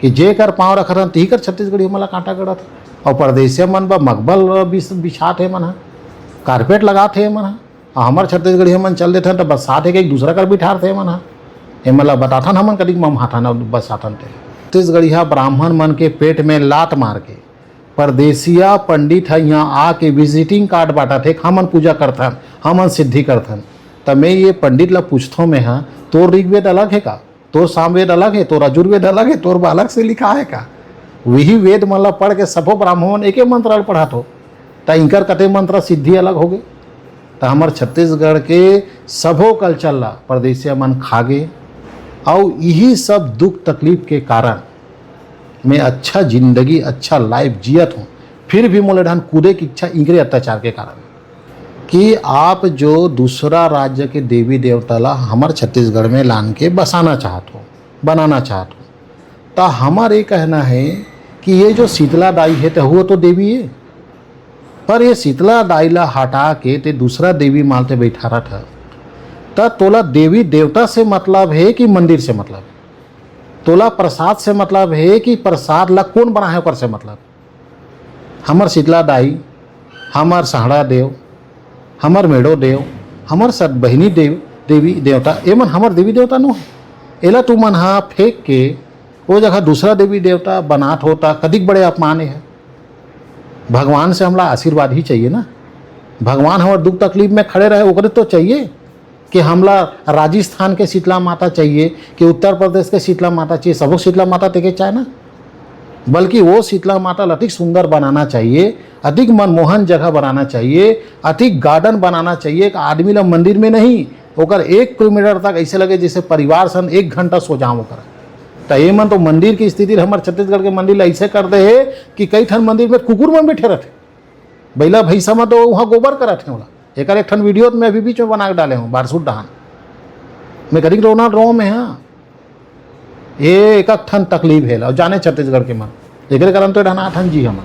कि जे कर पाँव रखत हन ती कर छत्तीसगढ़ी मला कांटा गड़त और परदेसिया मन बा मकबल बिछात हे मन ह, कारपेट लगात हे मन ह, हमर छत्तीसगढ़ी मन चल देथन तो बसात हे कि एक दूसरा कर बिठात हे मन ह, ए मला बताथन हमन कदी ममहाथन बसाथन ते। छत्तीसगढ़िया ब्राह्मण मन के पेट में लात मार के परदेसिया पंडित है यहाँ आके विजिटिंग कार्ड बांटा थे, हमन पूजा करथन, हमन सिद्धि करथन। तब मैं ये पंडित ला पूछता मैं हाँ तोर ऋग्वेद अलग है का, तोर सामवेद अलग है, तोर यजुर्वेद अलग है, तोर अलग से लिखा है का? वही वेद मतलब पढ़ के सबो ब्राह्मण एक मंत्र पढ़ात हो, तो इनकर कते मंत्र सिद्धि अलग हो गए। तो हमार छत्तीसगढ़ के सबो कल्चर ला परदेसिया मन खागे और यही सब दुख तकलीफ के कारण मैं अच्छा जिंदगी अच्छा लाइफ जियत हूँ, फिर भी मोले ढान कूदे की इच्छा इंग्रेज अत्याचार के कारण कि आप जो दूसरा राज्य के देवी देवता ला हमार छत्तीसगढ़ में लान के बसाना चाहत हो, बनाना चाहत हो, तो हमार ये कहना है कि ये जो शीतला दाई है तो वो तो देवी है, पर ये शीतला दाई ला हटा के ते दूसरा देवी मालते बैठा रहा था। तो तोला देवी देवता से मतलब है कि मंदिर से मतलब है? तोला प्रसाद से मतलब है कि प्रसाद ला कौन बना है ओकर से मतलब? हमर शीतला दाई, हमर सहाड़ा देव, हमर मेढ़ो देव, हमर सद बहिनी देव देवी देवता एमन हमर देवी देवता नो है। एला तू मन हा फेंक के वो जगह दूसरा देवी देवता बनात होता कदिक बड़े अपमान है। भगवान से हमला आशीर्वाद ही चाहिए ना, भगवान हमारे दुख तकलीफ में खड़े रहे ओकरे तो चाहिए कि हमला राजस्थान के शीतला माता चाहिए कि उत्तर प्रदेश के शीतला माता चाहिए, सबको शीतला माता देखे चाहे ना, बल्कि वो शीतला माता अधिक सुंदर बनाना चाहिए, अधिक मनमोहन जगह बनाना चाहिए, अधिक गार्डन बनाना चाहिए। एक आदमी ला मंदिर में नहीं होकर 1 किलोमीटर तक ऐसे लगे जैसे परिवार सन 1 घंटा सो जाओ कर। तो ये मन तो मंदिर की स्थिति हमारे छत्तीसगढ़ के मंदिर ऐसे कर दे है कि कई ठन मंदिर में कुकुर में बैठे रहते, बैला भैंसा में तो वहाँ गोबर करत है। बोला एक ठन वीडियो मैं अभी बीच में बना के डाले हूँ बारसूट डहान मैं करीब रोना रो में। हाँ ये एक ठन तकलीफ है और जाने छत्तीसगढ़ के मन एक कारण तो ढना ठन जी हम